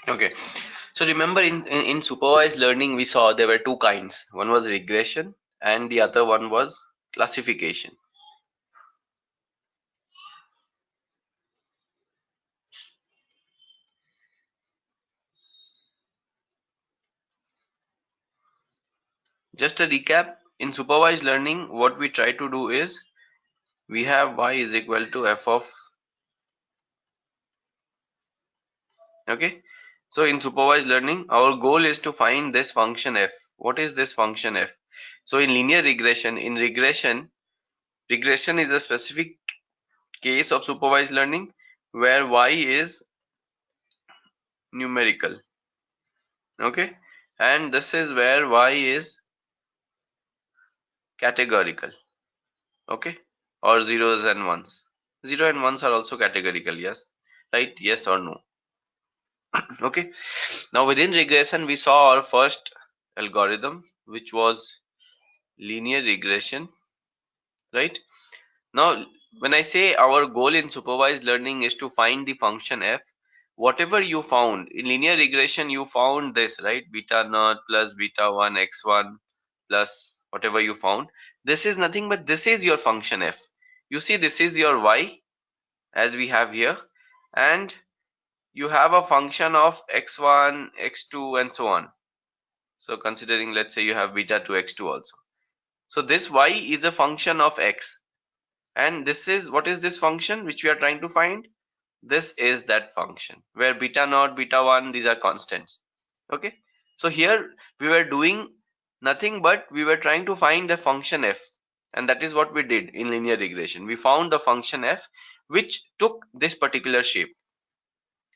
Okay, so remember in supervised learning we saw there were two kinds. One was regression and the other one was classification. Just a recap, in supervised learning what we try to do is we have y is equal to f of, okay, so in supervised learning our goal is to find this function f. What is this function f? So in linear regression, regression is a specific case of supervised learning where y is numerical, okay, and this is where y is categorical, okay, or zeros and ones. Zero and ones are also categorical, yes, right, yes or no. Okay, now within regression we saw our first algorithm which was linear regression, right? Now when I say our goal in supervised learning is to find the function f, whatever you found in linear regression, you found this, right? Beta naught plus beta 1 x1 plus whatever you found, this is nothing but this is your function f. You see, this is your y as we have here, and you have a function of x1 x2 and so on. So considering, let's say you have beta 2 x2 also, so this y is a function of x, and this is, what is this function which we are trying to find? This is that function where beta naught, beta 1, these are constants. Okay, so here we were doing nothing but we were trying to find the function f, and that is what we did in linear regression. We found the function f which took this particular shape,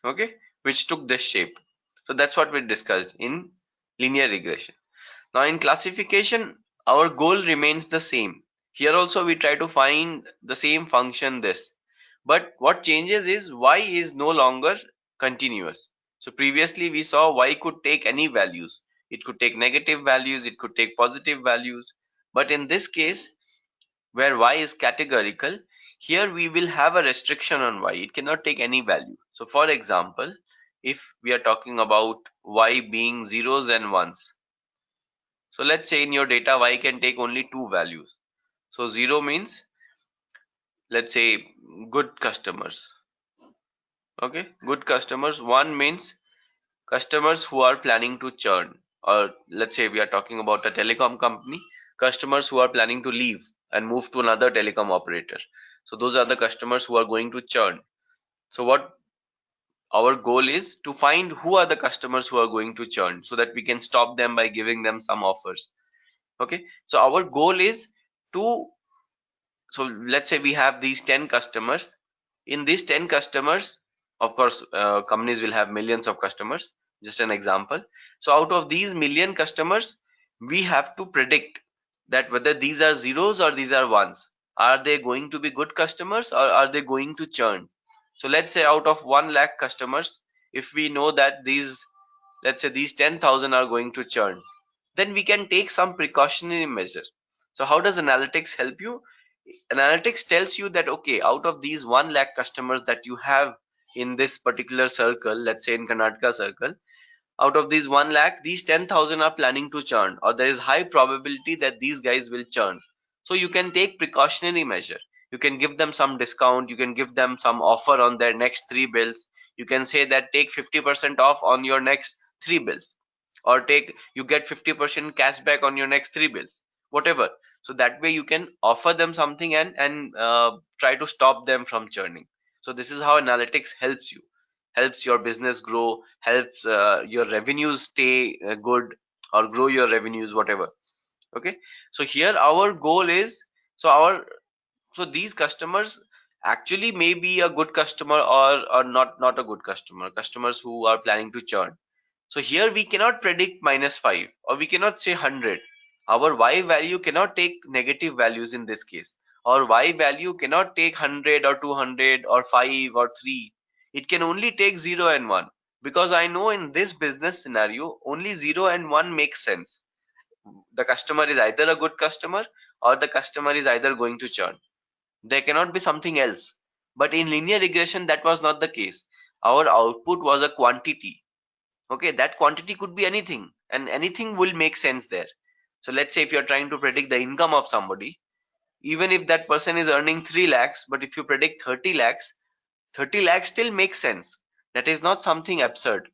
okay, which took this shape. So that's what we discussed in linear regression. Now in classification our goal remains the same. Here also we try to find the same function this, but what changes is y is no longer continuous. So previously we saw y could take any values, it could take negative values, it could take positive values, but in this case where y is categorical, here we will have a restriction on y, it cannot take any value. So for example, if we are talking about y being zeros and ones, so let's say in your data y can take only two values. So 0 means, let's say, good customers. Okay, good customers. 1 means customers who are planning to churn. Or let's say we are talking about a telecom company, customers who are planning to leave and move to another telecom operator. So those are the customers who are going to churn. So what our goal is to find who are the customers who are going to churn so that we can stop them by giving them some offers. Okay, so our goal is to, so let's say we have these 10 customers. In these 10 customers, of course companies will have millions of customers, just an example. So out of these million customers we have to predict that whether these are zeros or these are ones. Are they going to be good customers or are they going to churn? So let's say out of 1 lakh customers, if we know that these, let's say these 10,000 are going to churn, then we can take some precautionary measure. So how does analytics help you? Analytics tells you that okay, out of these 1 lakh customers that you have in this particular circle, let's say in Karnataka circle, out of these 1 lakh, these 10,000 are planning to churn, or there is high probability that these guys will churn. So you can take precautionary measure. You can give them some discount, you can give them some offer on their next three bills. You can say that take 50% off on your next three bills, or take, you get 50% cash back on your next three bills, whatever. So that way you can offer them something and try to stop them from churning. So this is how analytics helps you, helps your business grow, helps your revenues stay good, or grow your revenues, whatever. Okay, so here our goal is, so our, so these customers actually may be a good customer or not a good customer, customers who are planning to churn. So here we cannot predict -5 or we cannot say 100. Our y value cannot take negative values in this case. Our y value cannot take 100 or 200 or 5 or 3. It can only take 0 and 1, because I know in this business scenario only 0 and 1 makes sense. The customer is either a good customer or the customer is either going to churn. There cannot be something else. But in linear regression that was not the case. Our output was a quantity. Okay, that quantity could be anything, and anything will make sense there. So let's say if you're trying to predict the income of somebody, even if that person is earning 3 lakhs, but if you predict 30 lakhs, 30 lakhs still makes sense. That is not something absurd.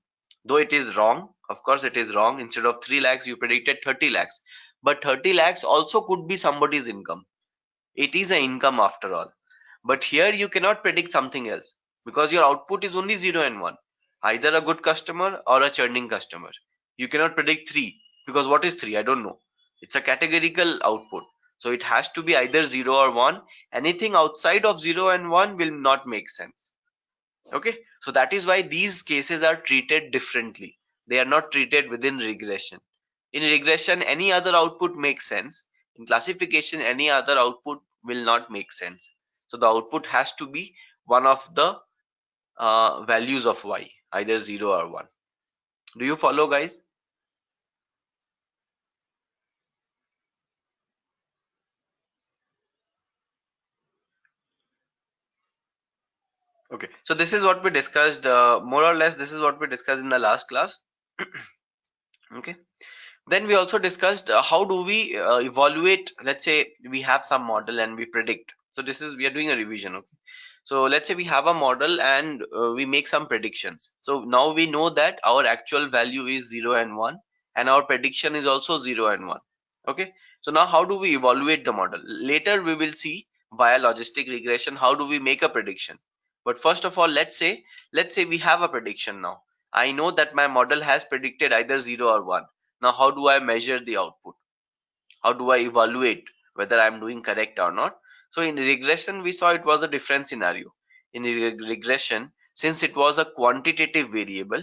Though it is wrong, of course it is wrong. Instead of 3 lakhs, you predicted 30 lakhs. But 30 lakhs also could be somebody's income. It is an income after all. But here you cannot predict something else because your output is only 0 and 1. Either a good customer or a churning customer. You cannot predict 3 because what is 3? I don't know. It's a categorical output. So it has to be either 0 or 1. Anything outside of 0 and 1 will not make sense. Okay, so that is why these cases are treated differently. They are not treated within regression. In regression, any other output makes sense. In classification, any other output will not make sense. So the output has to be one of the values of y, either 0 or 1. Do you follow, guys? Okay, so this is what we discussed, more or less this is what we discussed in the last class. Okay, then we also discussed how do we evaluate. Let's say we have some model and we predict. So this is, we are doing a revision. Okay, so let's say we have a model and we make some predictions. So now we know that our actual value is 0 and 1 and our prediction is also 0 and 1. Okay, so now how do we evaluate the model? Later we will see via logistic regression how do we make a prediction. But first of all, let's say we have a prediction now. I know that my model has predicted either 0 or 1. Now how do I measure the output? How do I evaluate whether I'm doing correct or not? So in regression we saw it was a different scenario. In regression, since it was a quantitative variable,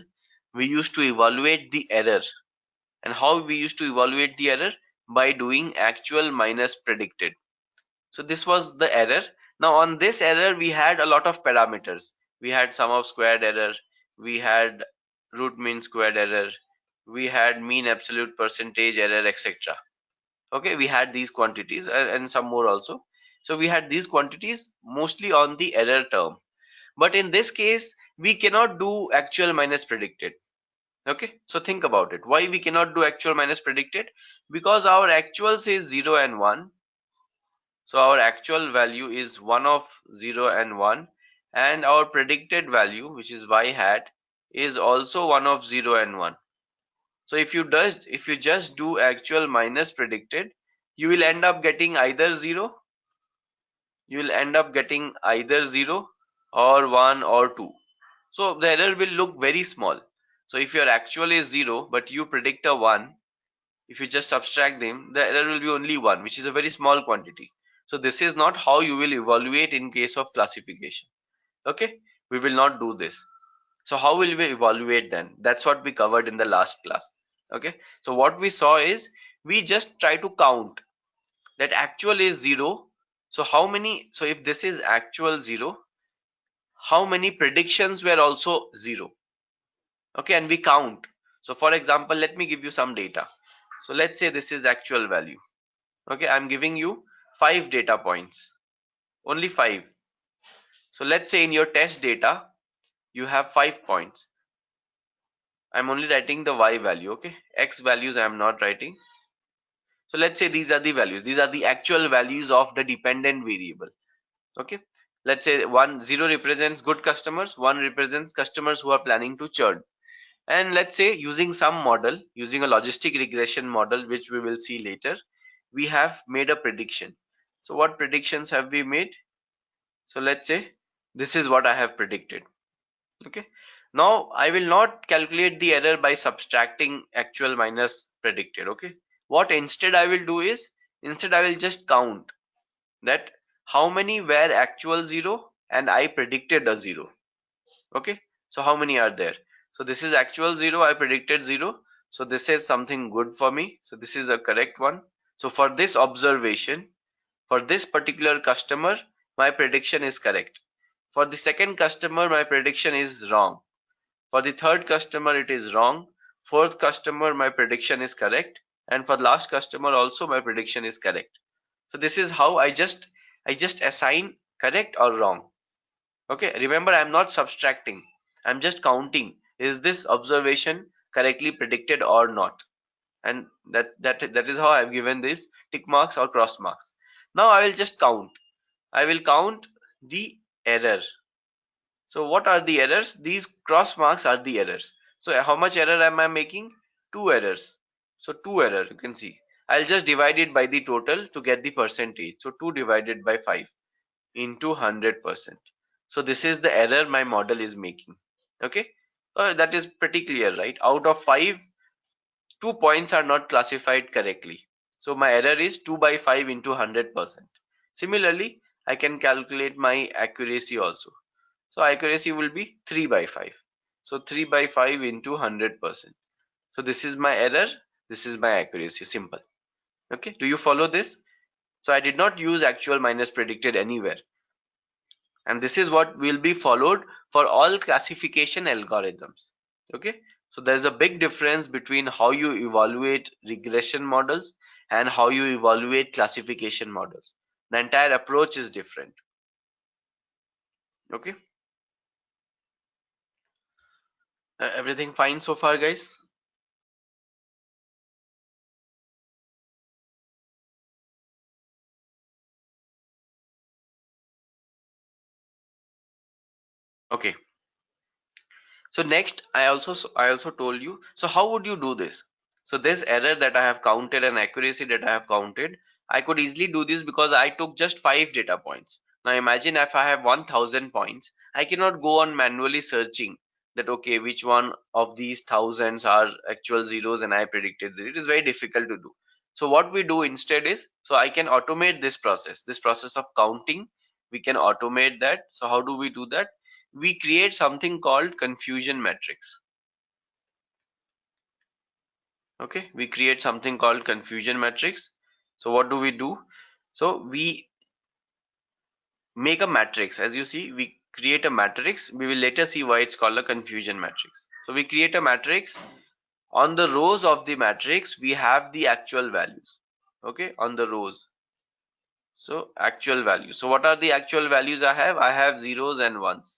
we used to evaluate the error. And how we used to evaluate the error? By doing actual minus predicted. So this was the error. Now on this error we had a lot of parameters. We had sum of squared error, we had root mean squared error, we had mean absolute percentage error, etc. Okay, we had these quantities and some more also. So we had these quantities mostly on the error term. But in this case we cannot do actual minus predicted. Okay, so think about it. Why we cannot do actual minus predicted? Because our actual says 0 and 1. So our actual value is 1 of 0 and 1, and our predicted value, which is y hat, is also 1 of 0 and 1. So if you just do actual minus predicted, you will end up getting either 0, you will end up getting either 0 or 1 or 2. So the error will look very small. So if your actual is 0 but you predict a 1, if you just subtract them, the error will be only 1, which is a very small quantity. So this is not how you will evaluate in case of classification. Okay, we will not do this. So how will we evaluate then? That's what we covered in the last class. Okay, so what we saw is we just try to count that actual is 0. So how many, so if this is actual 0, how many predictions were also 0? Okay, and we count. So for example, let me give you some data. So let's say this is actual value. Okay, I'm giving you 5 data points, only 5. So let's say in your test data you have 5 points. I'm only writing the y value. Okay, x values I'm not writing. So let's say these are the values, these are the actual values of the dependent variable. Okay, let's say 0 represents good customers, 1 represents customers who are planning to churn. And let's say using some model, using a logistic regression model, which we will see later, we have made a prediction. So what predictions have we made? So let's say this is what I have predicted. Okay, now I will not calculate the error by subtracting actual minus predicted. Okay, what instead I will do is, instead I will just count that how many were actual 0 and I predicted a 0. Okay, so how many are there? So this is actual 0, I predicted 0. So this is something good for me. So this is a correct one. So for this observation, for this particular customer, my prediction is correct. For the second customer, my prediction is wrong. For the third customer, it is wrong. Fourth customer, my prediction is correct. And for the last customer also, my prediction is correct. So this is how I just assign correct or wrong. Okay, remember I'm not subtracting. I'm just counting. Is this observation correctly predicted or not. And that is how I've given this tick marks or cross marks. Now I will just count. I will count the error. So what are the errors? These cross marks are the errors. So how much error am I making? Two errors. So two error, you can see. I'll just divide it by the total to get the percentage. So 2 divided by 5 into 100%. So this is the error my model is making. Okay. That is pretty clear, right? Out of 5, 2 points are not classified correctly. So my error is 2 by 5 into 100%. Similarly, I can calculate my accuracy also. So accuracy will be 3 by 5. So 3 by 5 into 100%. So this is my error. This is my accuracy. Simple. Okay. Do you follow this? So I did not use actual minus predicted anywhere. And this is what will be followed for all classification algorithms. Okay. So there's a big difference between how you evaluate regression models and how you evaluate classification models. The entire approach is different. Okay. Everything fine so far, guys? Okay. So next, I also told you. So how would you do this? So this error that I have counted and accuracy that I have counted, I could easily do this because I took just 5 data points. Now imagine if I have 1000 points, I cannot go on manually searching that okay, which one of these thousands are actual zeros and I predicted zero. It is very difficult to do. So what we do instead is, so I can automate this process of counting. We can automate that. So how do we do that? We create something called confusion matrix. Okay, we create something called confusion matrix. So what do we do? So we make a matrix. As you see, we create a matrix. We will later see why it's called a confusion matrix. So we create a matrix. On the rows of the matrix we have the actual values. Okay, on the rows. So actual values. So what are the actual values I have? I have zeros and ones.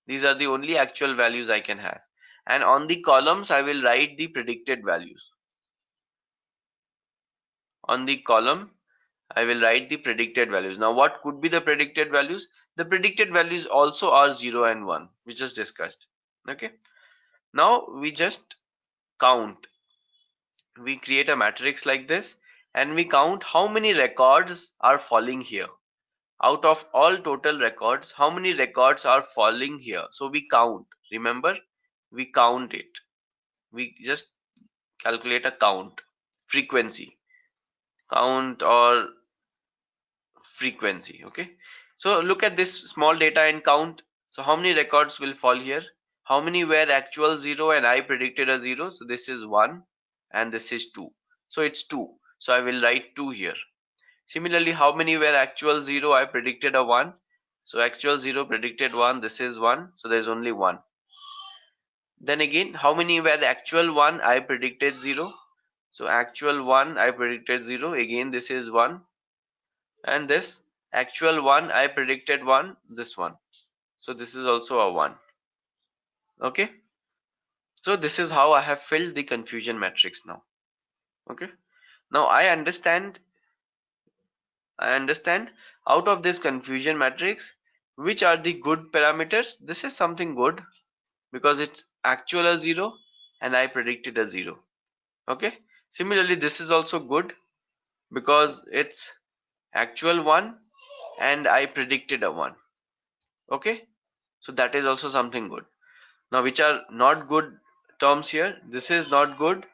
These are the only actual values I can have. And on the columns, I will write the predicted values. On the column, I will write the predicted values. Now, what could be the predicted values? The predicted values also are 0 and 1, we just discussed. Okay. Now, we just count. We create a matrix like this and we count how many records are falling here. Out of all total records, how many records are falling here? So we count. Remember, we count it. We just calculate a count, frequency, count or frequency. Okay. So look at this small data and count. So how many records will fall here? How many were actual 0 and I predicted a 0? So this is 1 and this is 2. So it's 2. So I will write 2 here. Similarly, how many were actual 0? I predicted a 1. So actual 0 predicted 1. This is 1. So there's only 1. Then again, how many were actual 1? I predicted 0. So actual 1 I predicted 0. Again this is 1. And this actual 1 I predicted 1. This one. So this is also a 1. Okay. So this is how I have filled the confusion matrix now. Okay. Now I understand out of this confusion matrix which are the good parameters. This is something good because it's actual a 0 and I predicted a 0. Okay. Similarly, this is also good because it's actual 1 and I predicted a 1. Okay. So that is also something good. Now which are not good terms here? This is not good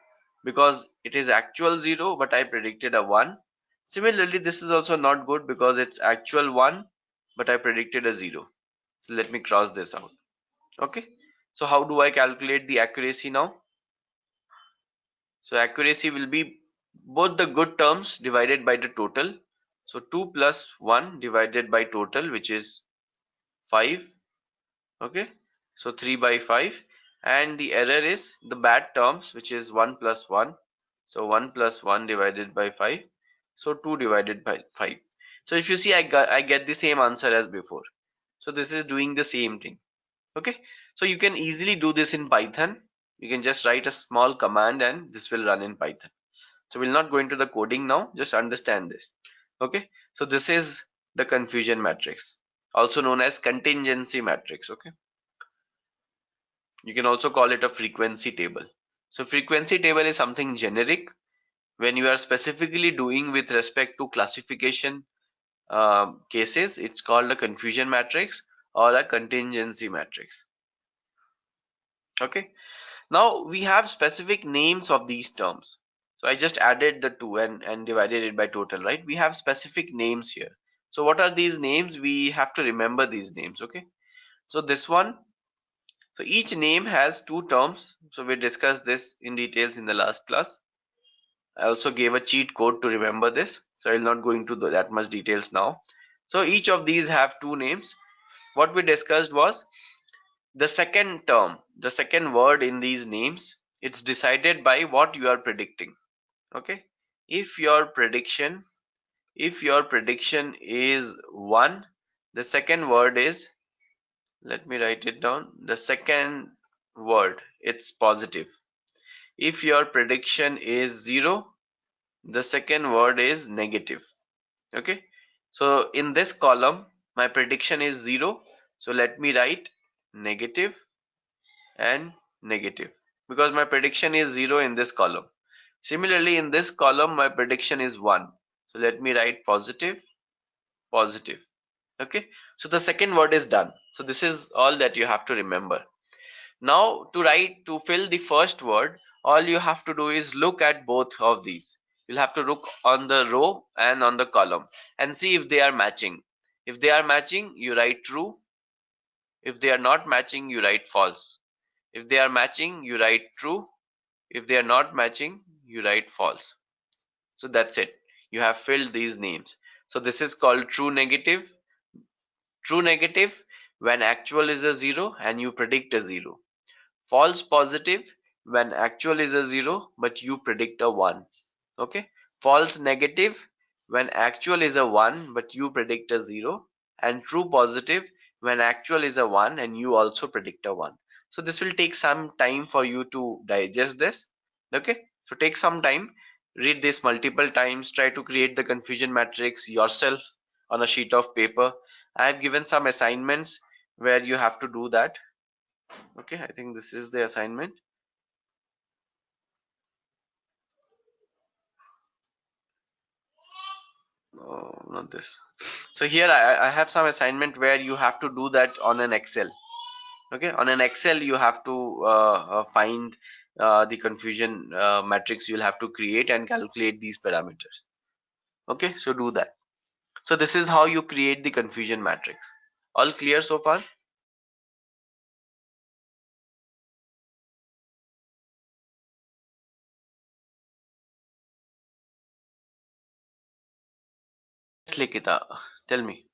because it is actual 0 but I predicted a 1. Similarly, this is also not good because it's actual 1 but I predicted a 0. So let me cross this out. Okay. So how do I calculate the accuracy now? So accuracy will be both the good terms divided by the total. So 2 plus 1 divided by total, which is 5. Okay. So 3 by 5. And the error is the bad terms, which is 1 plus 1. So 1 plus 1 divided by 5. So 2 divided by 5. So if you see, I get the same answer as before. So this is doing the same thing. Okay. So you can easily do this in Python. You can just write a small command and this will run in Python. So we'll not go into the coding now, just understand this. Okay, so this is the confusion matrix, also known as contingency matrix. Okay, you can also call it a frequency table. So frequency table is something generic when you are specifically doing with respect to classification cases. It's called a confusion matrix or a contingency matrix. Okay, now we have specific names of these terms. So I just added the two and divided it by total, right? We have specific names here. So what are these names? We have to remember these names. Okay, so this one, so each name has two terms. So we discussed this in details in the last class. I also gave a cheat code to remember this, so I will not go into that much details now. So each of these have two names. What we discussed was the second term, the second word in these names. It's decided by what you are predicting. Okay, if your prediction is 1, the second word is, let me write it down, the second word, it's positive. If your prediction is 0, the second word is negative. Okay, so in this column my prediction is 0, so let me write negative and negative, because my prediction is 0 in this column. Similarly, in this column my prediction is 1, so let me write positive, positive. Okay, so the second word is done. So this is all that you have to remember. Now to fill the first word, all you have to do is look at both of these. You'll have to look on the row and on the column and see if they are matching. If they are matching, you write true. If they are not matching, you write false. If they are matching, you write true. If they are not matching, you write false. So that's it. You have filled these names. So this is called true negative. True negative, when actual is a 0 and you predict a 0. False positive, when actual is a 0 but you predict a 1. Okay, false negative, when actual is a 1 but you predict a 0. And true positive, when actual is a 1 and you also predict a 1. So this will take some time for you to digest this. Okay, so take some time, read this multiple times, try to create the confusion matrix yourself on a sheet of paper. I have given some assignments where you have to do that. Okay, I think this is the assignment. Oh, not this. So here I have some assignment where you have to do that on an Excel. Okay, on an Excel you have to find the confusion matrix you'll have to create and calculate these parameters. Okay, so do that. So this is how you create the confusion matrix. All clear so far? Yes, Likita, tell me.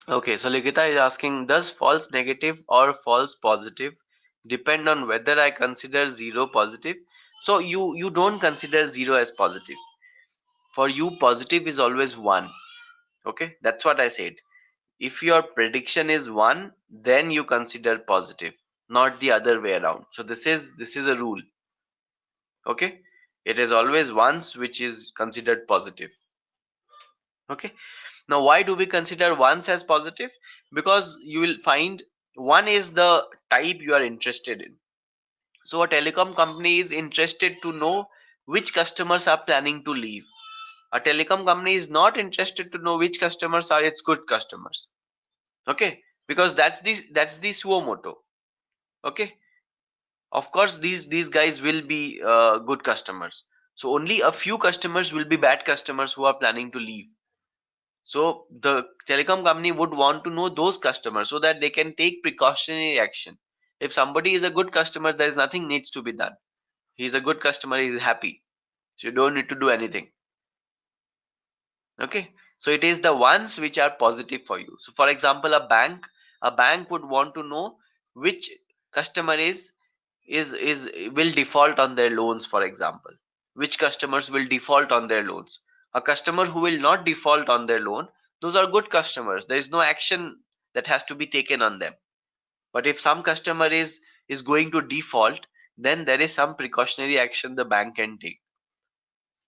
Okay, so Likita is asking, does false negative or false positive depend on whether I consider 0 positive? So you don't consider 0 as positive. For you, positive is always 1. Okay, that's what I said. If your prediction is 1, then you consider positive, not the other way around. So this is a rule. Okay, it is always ones which is considered positive. Okay, now why do we consider ones as positive? Because you will find one is the type you are interested in. So a telecom company is interested to know which customers are planning to leave. A telecom company is not interested to know which customers are its good customers. Okay, because that's the suo motto. Okay, of course these guys will be good customers. So only a few customers will be bad customers who are planning to leave. So the telecom company would want to know those customers so that they can take precautionary action. If somebody is a good customer, there is nothing needs to be done. He's a good customer, he is happy. So you don't need to do anything. Okay, so it is the ones which are positive for you. So for example, a bank would want to know which customer is will default on their loans, for example. Which customers will default on their loans? A customer who will not default on their loan, those are good customers. There is no action that has to be taken on them. But if some customer is going to default, then there is some precautionary action the bank can take.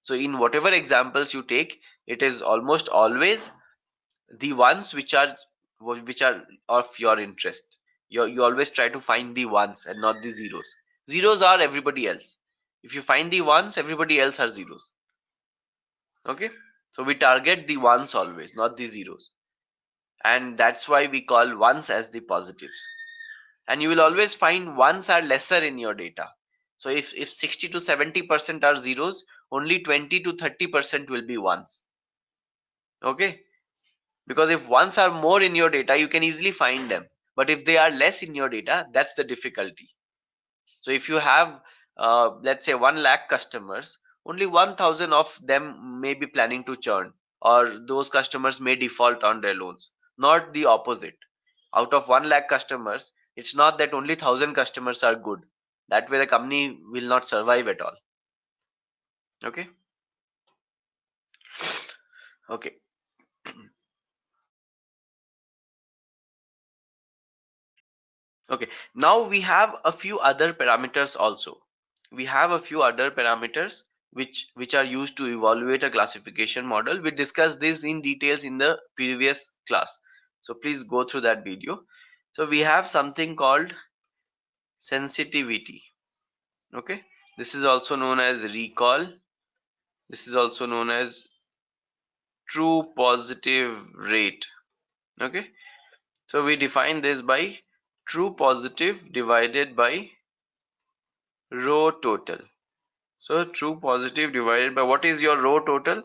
So in whatever examples you take, it is almost always the ones which are of your interest. You always try to find the ones and not the zeros. Zeros are everybody else. If you find the ones, everybody else are zeros. Okay, so we target the ones always, not the zeros, and that's why we call ones as the positives. And you will always find ones are lesser in your data. So if 60 to 70% are zeros, only 20 to 30% will be ones. Okay, because if ones are more in your data, you can easily find them. But if they are less in your data, that's the difficulty. So if you have let's say 1 lakh customers, only 1000 of them may be planning to churn, or those customers may default on their loans, not the opposite. Out of 1 lakh customers, it's not that only 1000 customers are good. That way the company will not survive at all. Okay, okay. Okay, now we have a few other parameters also. We have a few other parameters which are used to evaluate a classification model. We discussed this in details in the previous class. So please go through that video. So we have something called sensitivity. Okay, this is also known as recall. This is also known as true positive rate. Okay, so we define this by true positive divided by row total. So true positive divided by, what is your row total?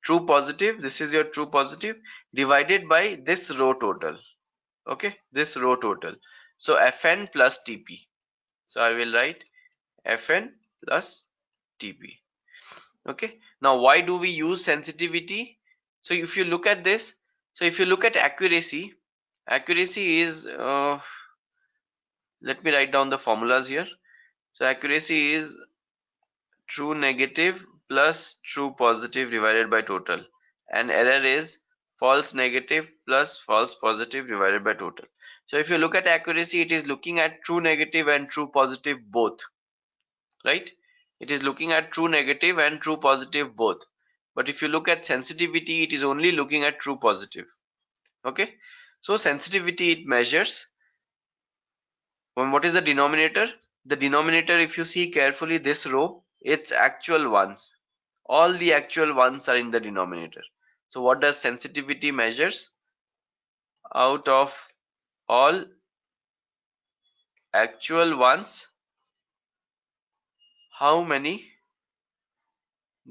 True positive, this is your true positive, divided by this row total. Okay, this row total. So Fn plus Tp. So I will write Fn plus Tp. Okay, now why do we use sensitivity? So if you look at this, so if you look at accuracy, accuracy is let me write down the formulas here. So accuracy is true negative plus true positive divided by total, and error is false negative plus false positive divided by total. So if you look at accuracy, it is looking at true negative and true positive both, right? It is looking at true negative and true positive both. But if you look at sensitivity, it is only looking at true positive. Okay, so sensitivity, it measures, what is the denominator? The denominator, if you see carefully this row, it's actual ones. All the actual ones are in the denominator. So what does sensitivity measures? Out of all actual ones, how many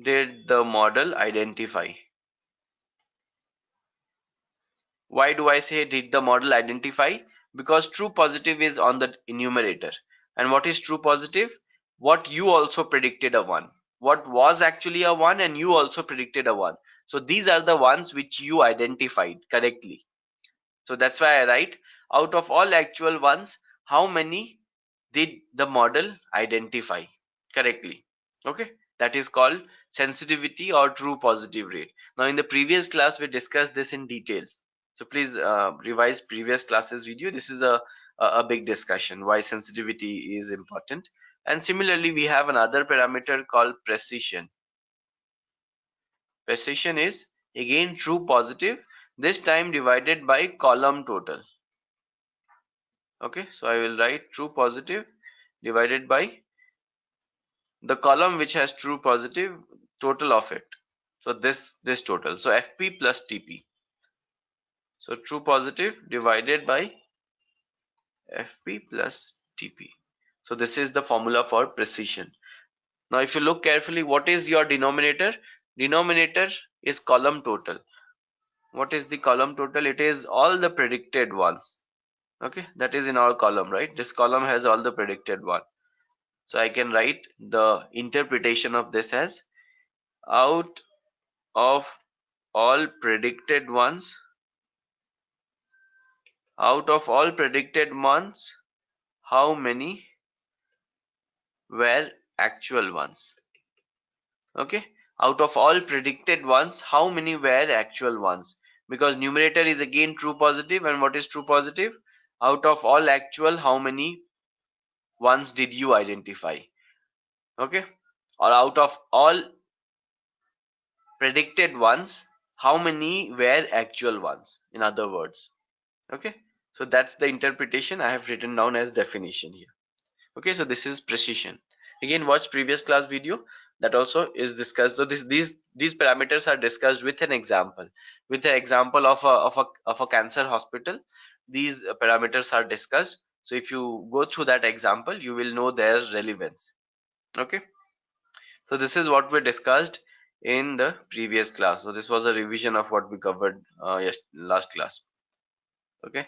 did the model identify? Why do I say did the model identify? Because true positive is on the enumerator. And what is true positive? What you also predicted a 1. What was actually a 1 and you also predicted a 1. So these are the ones which you identified correctly. So that's why I write out of all actual ones, how many did the model identify correctly? Okay, that is called sensitivity or true positive rate. Now in the previous class we discussed this in details. So please revise previous classes video. This is a big discussion why sensitivity is important. And similarly, we have another parameter called precision. Precision is again true positive, this time divided by column total. Okay, so I will write true positive divided by the column which has true positive, total of it. So this total. So Fp plus Tp. So true positive divided by Fp plus Tp. So this is the formula for precision. Now if you look carefully, what is your denominator? Denominator is column total. What is the column total? It is all the predicted ones. Okay, that is in our column, right? This column has all the predicted one. So I can write the interpretation of this as out of all predicted ones, out of all predicted ones, how many were actual ones? Okay, out of all predicted ones, how many were actual ones? Because numerator is again true positive, and what is true positive? Out of all actual, how many ones did you identify? Okay, or out of all predicted ones, how many were actual ones, in other words? Okay, so that's the interpretation I have written down as definition here. Okay, so this is precision. Again, watch previous class video, that also is discussed. So these parameters are discussed with an example, with the example of a cancer hospital. These parameters are discussed. So if you go through that example, you will know their relevance. Okay, so this is what we discussed in the previous class. So this was a revision of what we covered last class. Okay,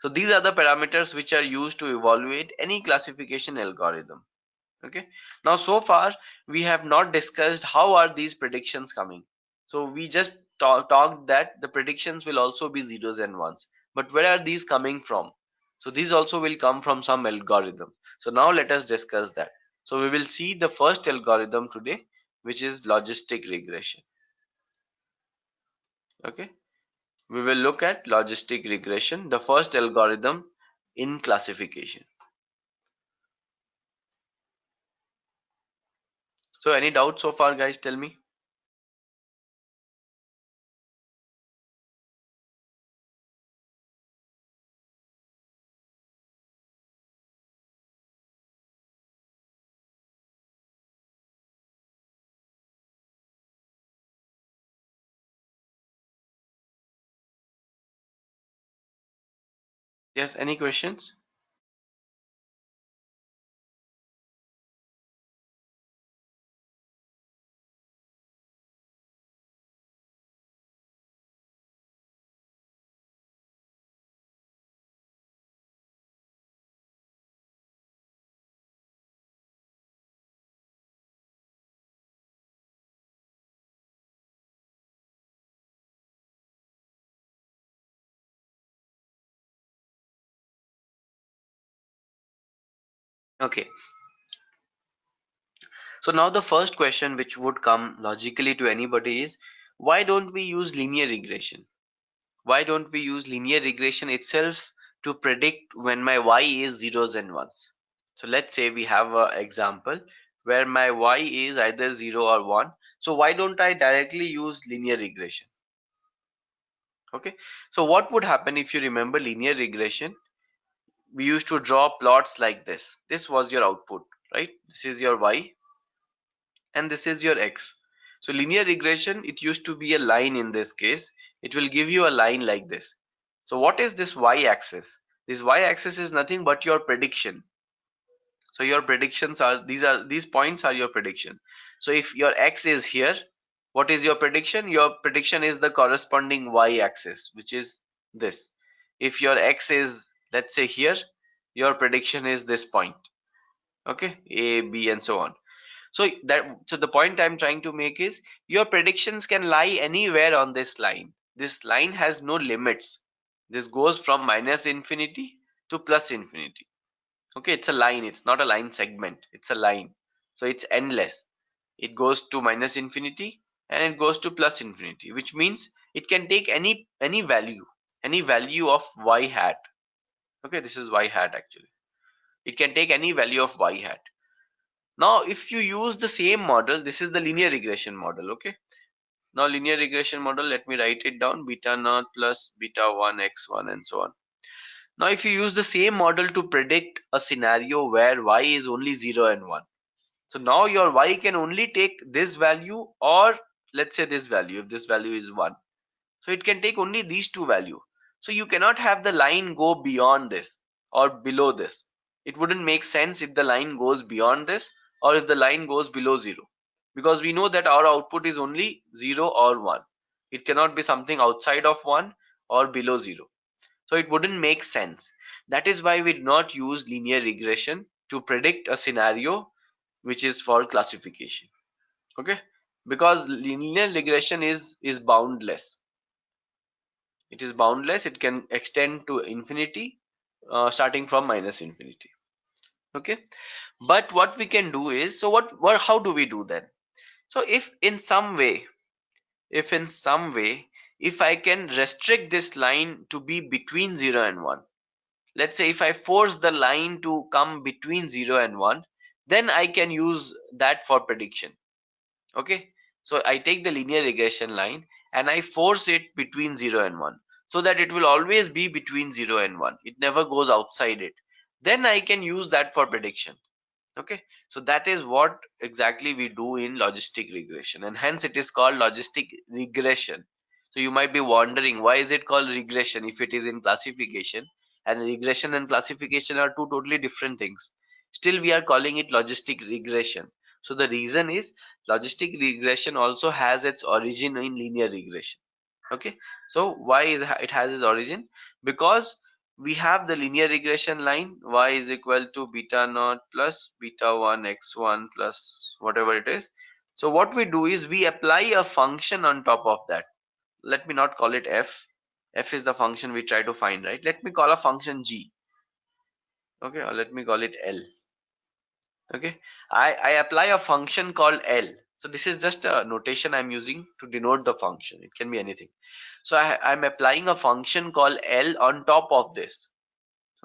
so these are the parameters which are used to evaluate any classification algorithm. Okay, now so far we have not discussed how are these predictions coming. So we just talked that the predictions will also be zeros and ones, but where are these coming from? So these also will come from some algorithm. So now let us discuss that. So we will see the first algorithm today, which is logistic regression. Okay, we will look at logistic regression, the first algorithm in classification. So any doubts so far, guys? Tell me. Yes, any questions? Okay, so now the first question which would come logically to anybody is, why don't we use linear regression? Why don't we use linear regression itself to predict when my y is zeros and ones? So let's say we have an example where my y is either 0 or 1. So why don't I directly use linear regression? Okay, so what would happen if you remember linear regression? We used to draw plots like this. This was your output, right? This is your y and this is your x. So linear regression, it used to be a line. In this case, it will give you a line like this. So what is this y-axis? This y-axis is nothing but your prediction. So your predictions are these points are your prediction. So if your x is here, what is your prediction? Your prediction is the corresponding y-axis, which is this. If your x is, let's say, here, your prediction is this point. Okay, a, b, and so on. So the point I'm trying to make is your predictions can lie anywhere on this line. This line has no limits. This goes from minus infinity to plus infinity. Okay, it's a line. It's not a line segment. It's a line. So it's endless. It goes to minus infinity and it goes to plus infinity, which means it can take any value of y hat. Okay, this is y hat actually. It can take any value of y hat. Now, if you use the same model, this is the linear regression model. Okay. Now, linear regression model, let me write it down: beta naught plus beta 1 x1 and so on. Now, if you use the same model to predict a scenario where y is only 0 and 1. So now your y can only take this value, or let's say this value, if this value is 1. So it can take only these two values. So you cannot have the line go beyond this or below this. It wouldn't make sense if the line goes beyond this or if the line goes below 0, because we know that our output is only 0 or 1. It cannot be something outside of 1 or below 0. So it wouldn't make sense. That is why we do not use linear regression to predict a scenario which is for classification. Okay, because linear regression is boundless. It is boundless. It can extend to infinity, starting from minus infinity. Okay, but what we can do is, so what how do we do that? So if in some way, if I can restrict this line to be between 0 and 1, let's say if I force the line to come between 0 and 1, then I can use that for prediction. Okay, so I take the linear regression line and I force it between 0 and 1, so that it will always be between 0 and 1. It never goes outside it. Then I can use that for prediction. Okay, so that is what exactly we do in logistic regression, and hence it is called logistic regression. So you might be wondering, why is it called regression if it is in classification? And regression and classification are two totally different things. Still we are calling it logistic regression. So the reason is, logistic regression also has its origin in linear regression. Okay, so why it has its origin? Because we have the linear regression line, y is equal to beta naught plus beta 1 x1 plus whatever it is. So what we do is we apply a function on top of that. Let me not call it f is the function we try to find, right? Let me call a function g. Okay, or let me call it l. Okay, I apply a function called l. So this is just a notation I'm using to denote the function. It can be anything. So I'm applying a function called l on top of this.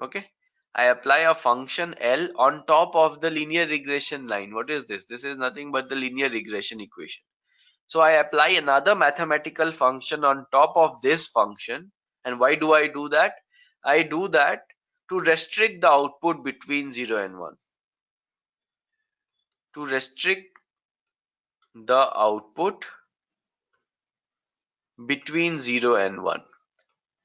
Okay, I apply a function l on top of the linear regression line. What is this? This is nothing but the linear regression equation. So I apply another mathematical function on top of this function. And why do I do that? I do that to restrict the output between 0 and 1. To restrict the output between 0 and 1.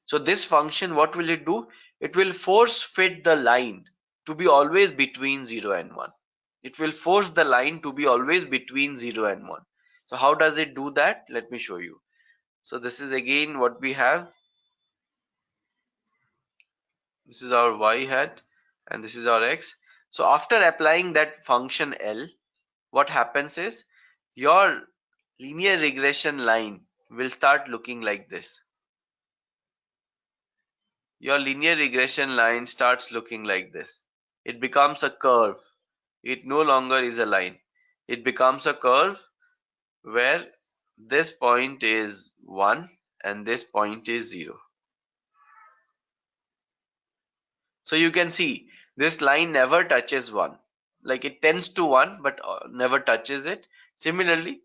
So this function, what will it do? It will force fit the line to be always between 0 and 1. It will force the line to be always between 0 and 1. So how does it do that? Let me show you. So this is again what we have. This is our y hat and this is our x. So after applying that function L, what happens is your linear regression line will start looking like this. Your linear regression line starts looking like this. It becomes a curve. It no longer is a line. It becomes a curve where this point is 1 and this point is 0. So you can see this line never touches 1. Like it tends to 1 but never touches it. Similarly,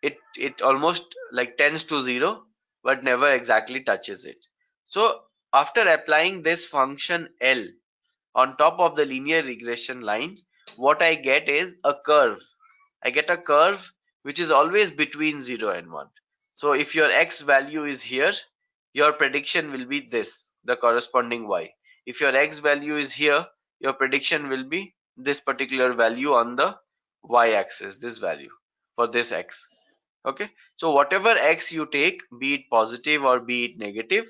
it almost like tends to 0 but never exactly touches it. So after applying this function L on top of the linear regression line, what I get is a curve. I get a curve which is always between 0 and 1. So if your x value is here, your prediction will be this, the corresponding y. If your x value is here, your prediction will be this particular value on the y axis, this value for this x. Okay, so whatever x you take, be it positive or be it negative,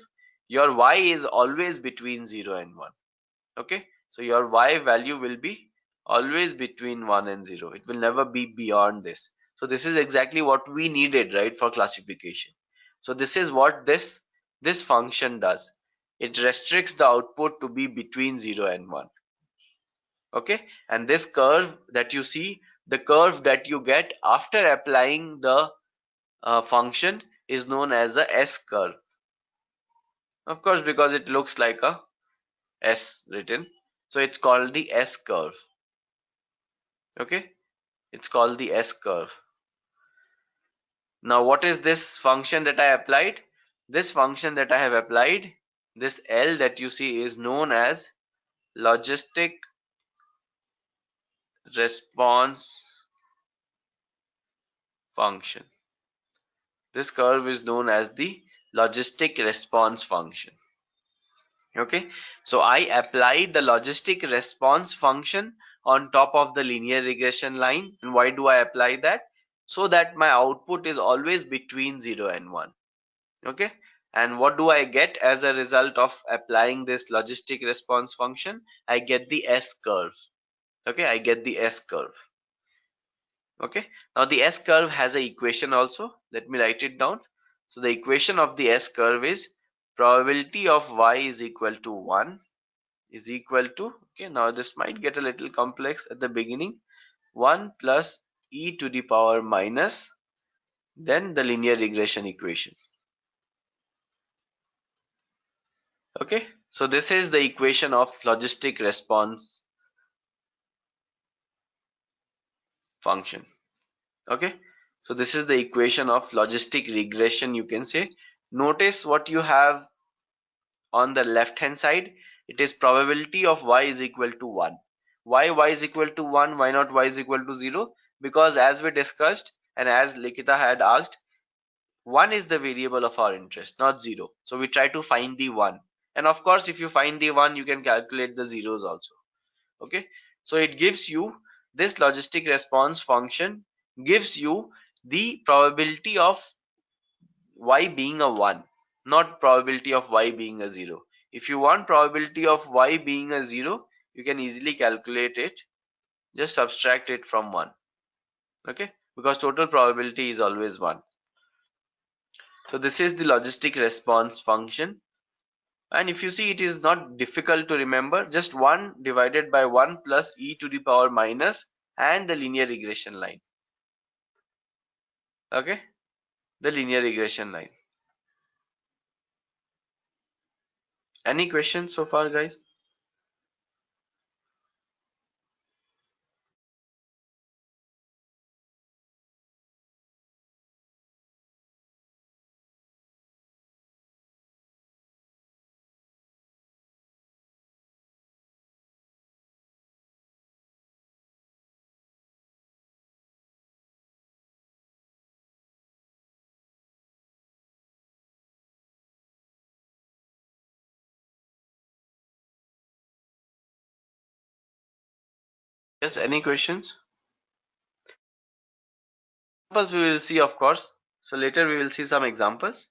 your y is always between 0 and 1. Okay, so your y value will be always between 1 and 0. It will never be beyond this. So this is exactly what we needed, right, for classification. So this is what this function does. It restricts the output to be between 0 and 1. Okay, and this curve that you see, the curve that you get after applying the function is known as a S curve. Of course, because it looks like a S written, so it's called the S curve. Okay, it's called the S curve. Now what is this function that I applied? This function that I have applied, this L that you see, is known as logistic response function. This curve is known as the logistic response function. Okay, so I apply the logistic response function on top of the linear regression line. And why do I apply that? So that my output is always between 0 and 1. Okay, and what do I get as a result of applying this logistic response function? I get the S curve. Okay, I get the S curve. Okay, now the S curve has an equation also. Let me write it down. So the equation of the S curve is probability of y is equal to 1 is equal to, okay, now this might get a little complex at the beginning, 1 plus e to the power minus then the linear regression equation. Okay, so this is the equation of logistic response function. Okay, so this is the equation of logistic regression, you can say. Notice what you have on the left hand side. It is probability of y is equal to 1. Why y is equal to 1? Why not y is equal to 0? Because as we discussed and as Likita had asked, 1 is the variable of our interest, not 0. So we try to find the 1. And of course, if you find the 1, you can calculate the zeros also. Okay, so it gives you this logistic response function gives you the probability of y being a 1, not probability of y being a 0. If you want probability of y being a 0, you can easily calculate it. Just subtract it from 1. Okay, because total probability is always 1. So this is the logistic response function. And if you see, it is not difficult to remember. Just 1 divided by 1 plus e to the power minus and the linear regression line. Okay, the linear regression line. Any questions so far, guys? Yes, any questions? Examples we will see, of course. So later we will see some examples.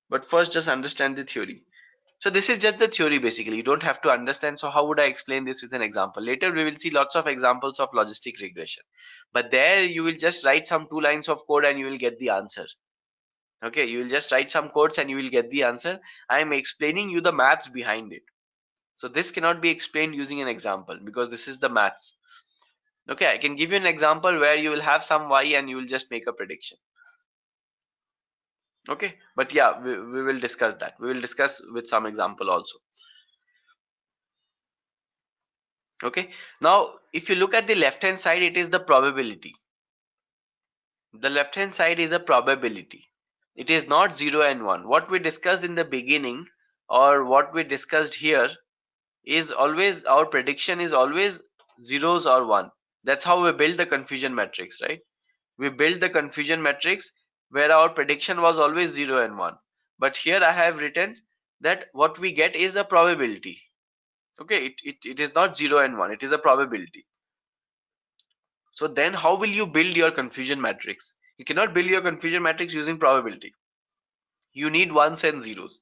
But first, just understand the theory. So this is just the theory basically. You don't have to understand. So how would I explain this with an example? Later we will see lots of examples of logistic regression. But there you will just write some 2 lines of code and you will get the answer. Okay, you will just write some codes and you will get the answer. I am explaining you the maths behind it. So this cannot be explained using an example because this is the maths. Okay, I can give you an example where you will have some y and you will just make a prediction. Okay, but yeah, we will discuss that. We will discuss with some example also. Okay, now if you look at the left hand side, it is the probability. The left hand side is a probability. It is not 0 and 1. What we discussed in the beginning or what we discussed here is always our prediction is always zeros or 1. That's how we build the confusion matrix, right? We build the confusion matrix where our prediction was always 0 and 1. But here I have written that what we get is a probability. Okay, it is not 0 and 1, it is a probability. So then how will you build your confusion matrix? You cannot build your confusion matrix using probability. You need ones and zeros.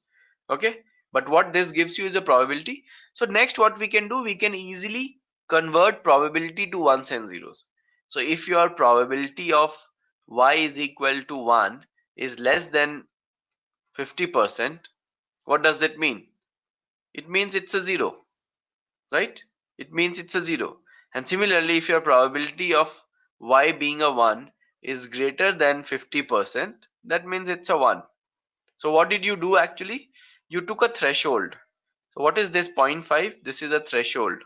Okay, but what this gives you is a probability. So next what we can do, we can easily convert probability to ones and zeros. So if your probability of y is equal to 1 is less than 50%, what does that mean? It means it's a 0, right? It means it's a 0. And similarly, if your probability of y being a 1 is greater than 50%, that means it's a 1. So what did you do actually? You took a threshold. So what is this 0.5? This is a threshold.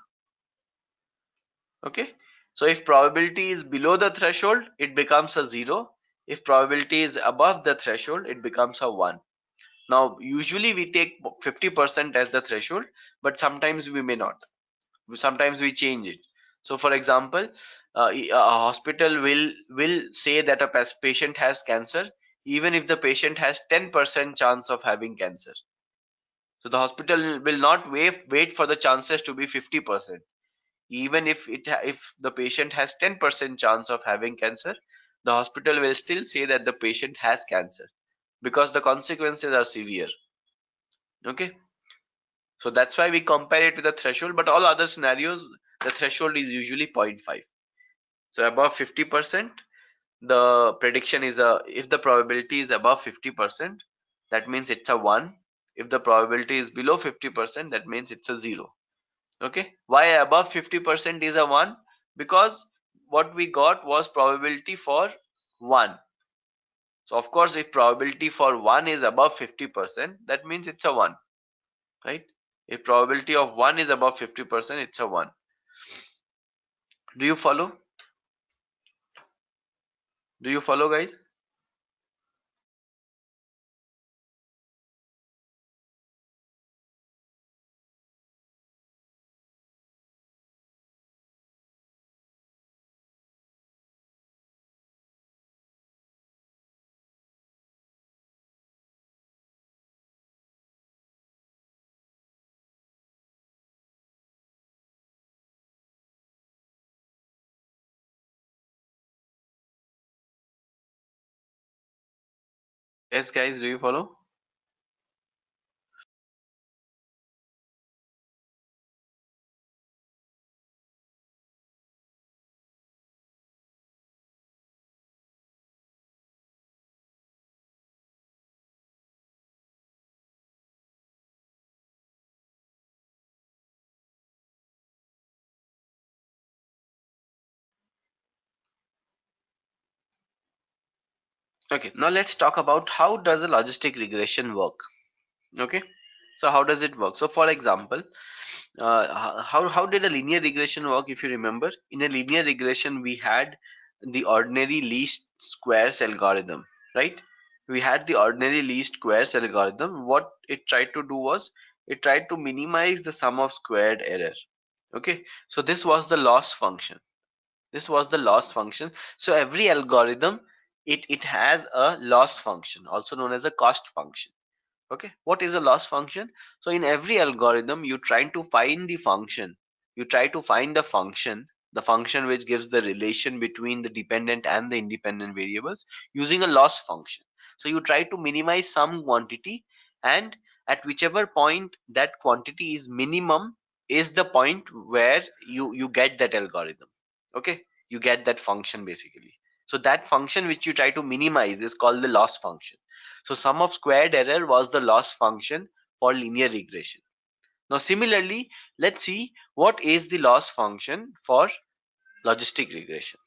Okay. So if probability is below the threshold, it becomes a 0. If probability is above the threshold, it becomes a 1. Now, usually we take 50% as the threshold, but sometimes we may not. Sometimes we change it. So for example, a hospital will say that a patient has cancer even if the patient has 10% chance of having cancer. So the hospital will not wait for the chances to be 50%. Even if the patient has 10% chance of having cancer, the hospital will still say that the patient has cancer because the consequences are severe. Okay, so that's why we compare it with the threshold, but all other scenarios the threshold is usually 0.5. So above 50%, the prediction is if the probability is above 50%, that means it's a 1. If the probability is below 50%, that means it's a 0. Okay, why above 50% is a 1? Because what we got was probability for 1. So of course, if probability for 1 is above 50%, that means it's a 1, right? If probability of 1 is above 50%, it's a 1. Do you follow? Do you follow, guys? Yes, guys, do you follow? Okay, now let's talk about how does a logistic regression work. Okay, so how does it work? So for example, how did a linear regression work? If you remember, in a linear regression we had the ordinary least squares algorithm, right? We had the ordinary least squares algorithm. What it tried to do was it tried to minimize the sum of squared error. Okay, so this was the loss function. This was the loss function. So every algorithm, it has a loss function, also known as a cost function. Okay, what is a loss function? So in every algorithm, you try to find the function. You try to find the function which gives the relation between the dependent and the independent variables using a loss function. So you try to minimize some quantity, and at whichever point that quantity is minimum is the point where you get that algorithm. Okay, you get that function basically. So that function which you try to minimize is called the loss function. So sum of squared error was the loss function for linear regression. Now similarly, let's see what is the loss function for logistic regression.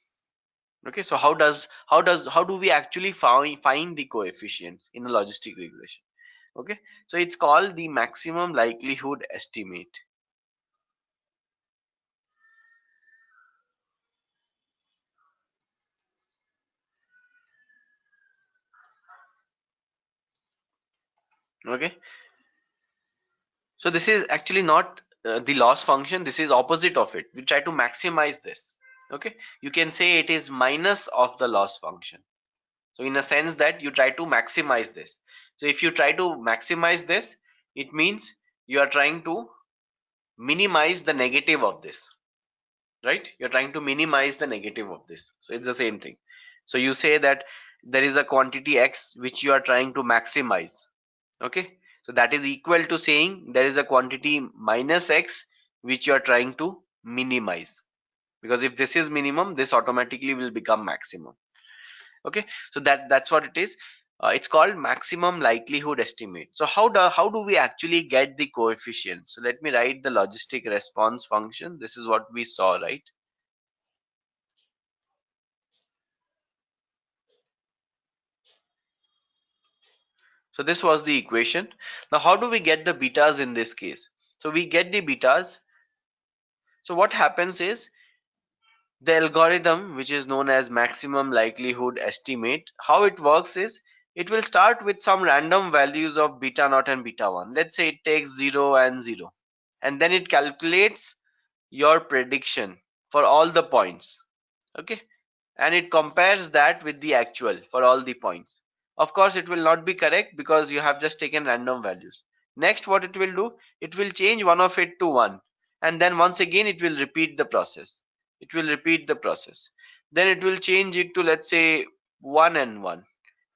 Okay, so how do we actually find the coefficients in a logistic regression? Okay, so it's called the maximum likelihood estimate. Okay, so this is actually not the loss function. This is opposite of it. We try to maximize this. Okay, you can say it is minus of the loss function. So in a sense that you try to maximize this. So if you try to maximize this, it means you are trying to minimize the negative of this, right? You're trying to minimize the negative of this. So it's the same thing. So you say that there is a quantity x which you are trying to maximize. Okay. So that is equal to saying there is a quantity minus x which you are trying to minimize. Because if this is minimum, this automatically will become maximum. Okay, so that's what it is. It's called maximum likelihood estimate. So how do we actually get the coefficient? So let me write the logistic response function. This is what we saw, right? So this was the equation. Now how do we get the betas in this case? So we get the betas. So what happens is the algorithm, which is known as maximum likelihood estimate, how it works is it will start with some random values of beta naught and beta 1. Let's say it takes 0 and 0, and then it calculates your prediction for all the points. Okay, and it compares that with the actual for all the points. Of course it will not be correct because you have just taken random values. Next, what it will do, it will change one of it to 1, and then once again it will repeat the process. It will repeat the process. Then it will change it to, let's say, 1 and 1,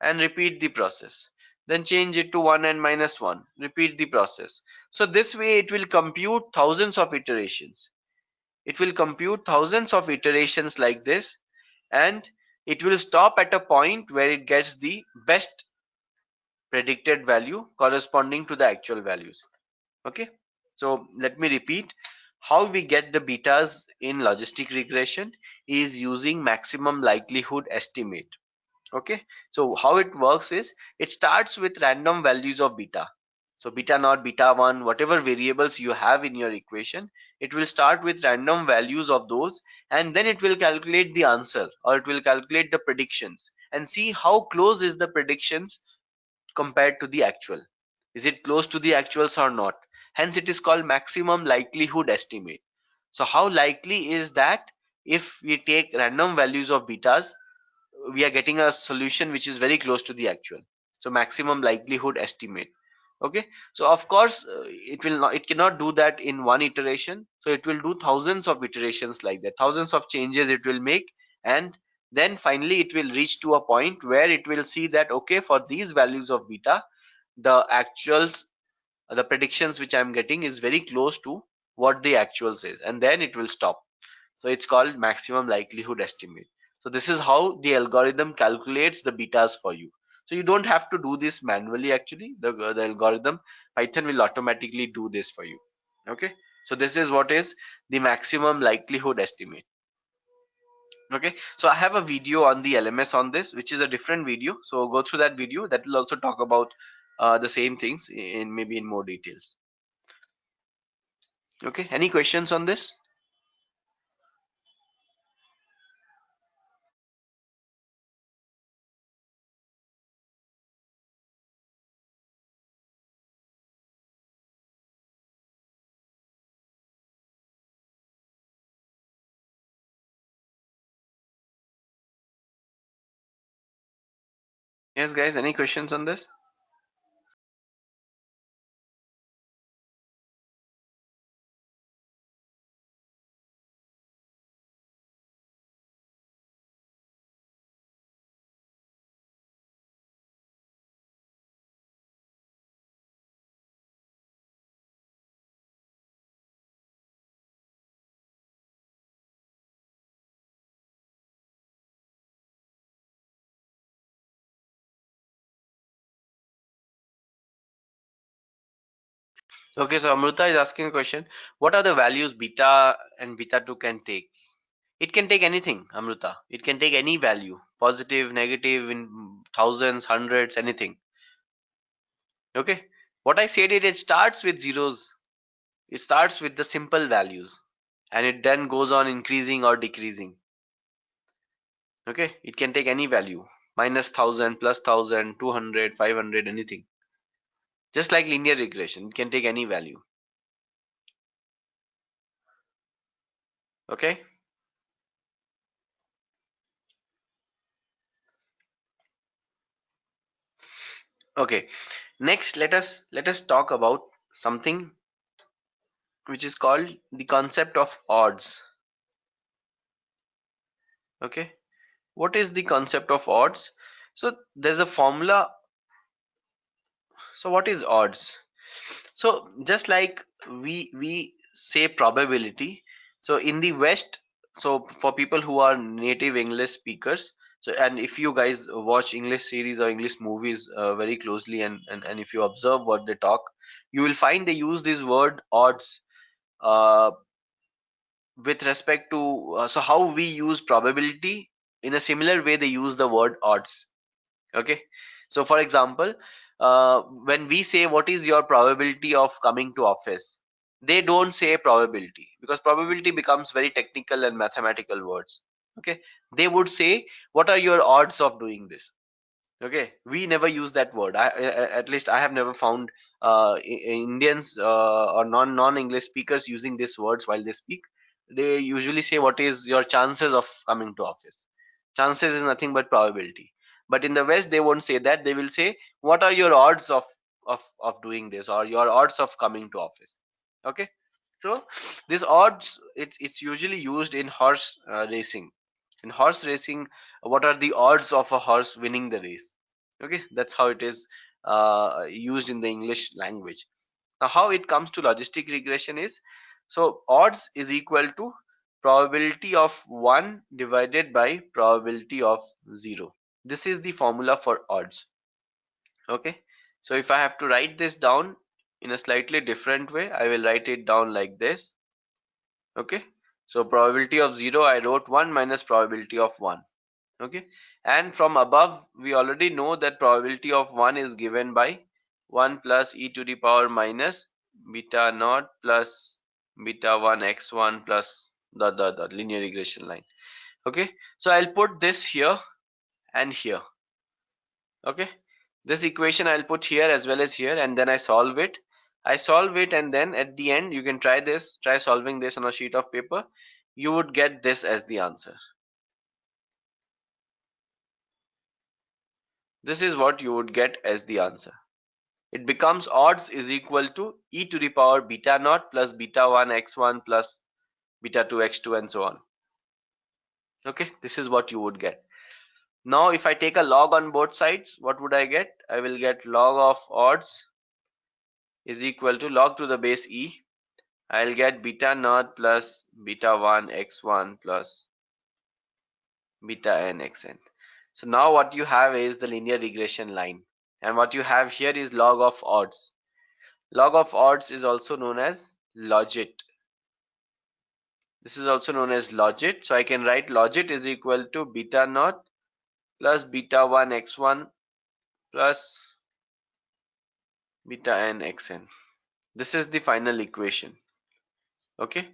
and repeat the process. Then change it to 1 and minus 1, repeat the process. So this way it will compute thousands of iterations. it will compute thousands of iterations like this, and it will stop at a point where it gets the best predicted value corresponding to the actual values. Okay, so let me repeat. How we get the betas in logistic regression is using maximum likelihood estimate. Okay, so how it works is, it starts with random values of beta. So beta naught, beta 1, whatever variables you have in your equation, it will start with random values of those, and then it will calculate the answer, or it will calculate the predictions and see how close is the predictions compared to the actual. Is it close to the actuals or not? Hence it is called maximum likelihood estimate. So how likely is that if we take random values of betas, we are getting a solution which is very close to the actual? So maximum likelihood estimate. Okay, so of course it cannot do that in one iteration, so it will do thousands of iterations like that, thousands of changes it will make, and then finally it will reach to a point where it will see that, okay, for these values of beta, the actuals, the predictions which I'm getting is very close to what the actual says, and then it will stop. So it's called maximum likelihood estimate. So this is how the algorithm calculates the betas for you. So you don't have to do this manually. Actually, the algorithm, Python will automatically do this for you. Okay, so this is what is the maximum likelihood estimate. Okay, so I have a video on the LMS on this, which is a different video, so go through that video. That will also talk about the same things in maybe in more details. Okay, any questions on this? Yes guys, any questions on this? Okay, so Amruta is asking a question. What are the values beta and beta 2 can take? It can take anything, Amruta. It can take any value, positive, negative, in thousands, hundreds, anything. Okay. What I said, it starts with zeros. It starts with the simple values, and it then goes on increasing or decreasing. Okay. It can take any value, minus 1000, plus 1000, 200, 500, anything. Just like linear regression, it can take any value. Okay. Okay. Next, let us talk about something which is called the concept of odds. Okay, what is the concept of odds? So there's a formula. So what is odds? So just like we say probability, so in the West, so for people who are native English speakers, so and if you guys watch English series or English movies very closely, and if you observe what they talk, you will find they use this word odds uh, with respect to so how we use probability, in a similar way they use the word odds. Okay, so for example, when we say what is your probability of coming to office, they don't say probability, because probability becomes very technical and mathematical words. Okay, they would say what are your odds of doing this. Okay, we never use that word. At least I have never found Indians or non English speakers using these words while they speak. They usually say what is your chances of coming to office. Chances is nothing but probability. But in the West, they won't say that. They will say what are your odds of doing this, or your odds of coming to office. Okay, so this odds, it's usually used in horse racing. In horse racing, what are the odds of a horse winning the race? Okay, that's how it is used in the English language. Now how it comes to logistic regression is, so odds is equal to probability of 1 divided by probability of 0. This is the formula for odds. Okay, so if I have to write this down in a slightly different way, I will write it down like this. Okay, so probability of 0, I wrote 1 minus probability of 1. Okay, and from above we already know that probability of 1 is given by 1 plus e to the power minus beta naught plus beta 1 x1 plus the linear regression line. Okay, so I'll put this here and here. Okay, this equation I'll put here as well as here, and then I solve it. And then at the end you can try solving this on a sheet of paper. You would get this as the answer. This is what you would get as the answer. It becomes odds is equal to e to the power beta naught plus beta 1 x1 plus beta 2 x2 and so on. Okay, this is what you would get. Now if I take a log on both sides, what would I get? I will get log of odds is equal to log to the base e. I'll get beta naught plus beta 1 x1 plus beta n xn. So now what you have is the linear regression line, and what you have here is log of odds. Log of odds is also known as logit. This is also known as logit. So I can write logit is equal to beta naught plus beta 1 x1 plus beta n xn. This is the final equation. Okay,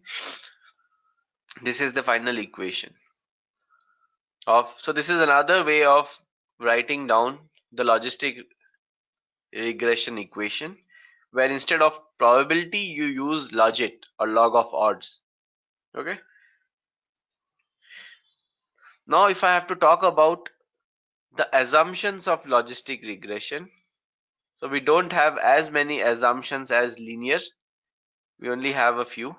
this is the final equation of, so this is another way of writing down the logistic regression equation, where instead of probability you use logit or log of odds. Okay, now if I have to talk about the assumptions of logistic regression, so we don't have as many assumptions as linear, we only have a few.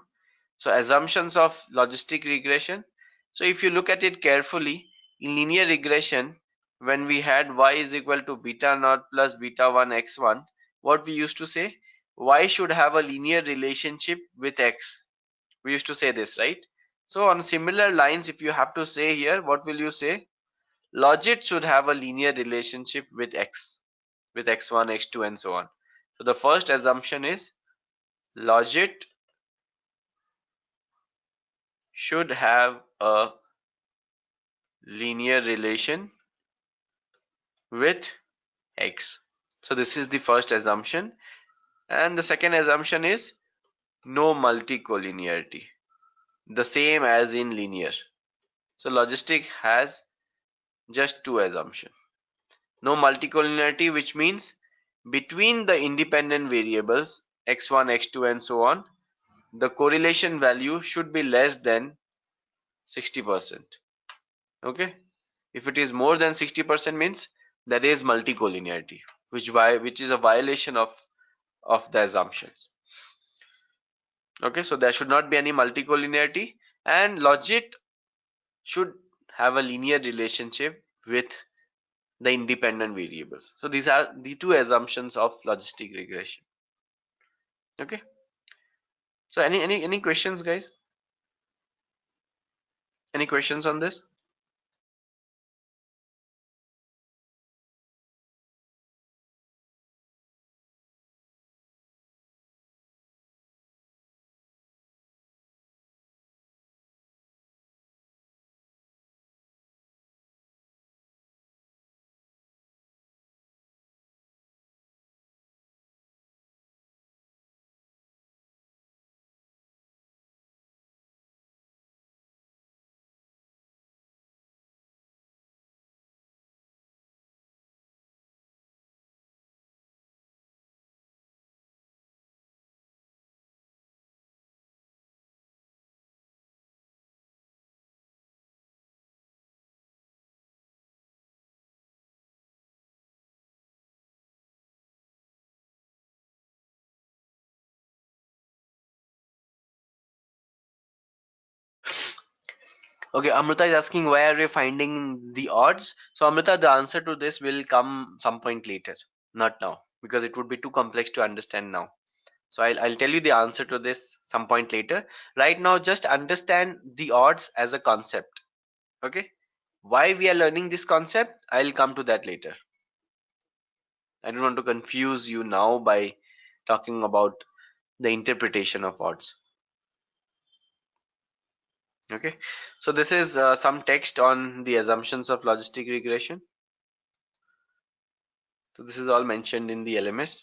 So assumptions of logistic regression, so if you look at it carefully, in linear regression, when we had y is equal to beta naught plus beta 1 x1, what we used to say, y should have a linear relationship with x. We used to say this, right? So on similar lines, if you have to say here, what will you say? Logit should have a linear relationship with x, with x1, x2 and so on. So the first assumption is logit should have a linear relation with x. So this is the first assumption, and the second assumption is no multicollinearity, the same as in linear. So logistic has just two assumptions. No multicollinearity, which means between the independent variables x1, x2 and so on, the correlation value should be less than 60%. Okay, if it is more than 60% means that is multicollinearity, which is a violation of the assumptions. Okay, so there should not be any multicollinearity, and logit should have a linear relationship with the independent variables. So these are the two assumptions of logistic regression. Okay, so any questions, guys? Any questions on this? Okay, Amrita is asking why are we finding the odds? So Amrita, the answer to this will come some point later, not now, because it would be too complex to understand now. So I'll tell you the answer to this some point later. Right now, just understand the odds as a concept. Okay. Why we are learning this concept, I'll come to that later. I don't want to confuse you now by talking about the interpretation of odds. Okay. So this is some text on the assumptions of logistic regression. So this is all mentioned in the LMS.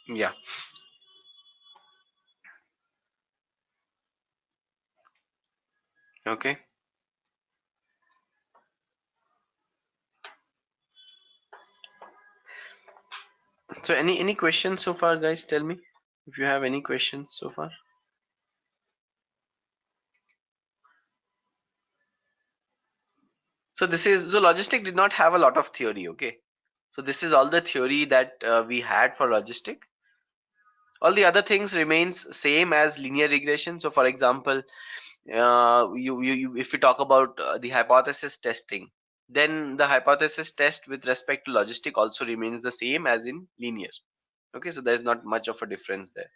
Yeah. Okay. So any questions so far, guys? Tell me if you have any questions so far. So this is so logistic did not have a lot of theory. Okay. So this is all the theory that we had for logistic. All the other things remains same as linear regression. So for example, if we talk about the hypothesis testing, then the hypothesis test with respect to logistic also remains the same as in linear. Okay, so there's not much of a difference there.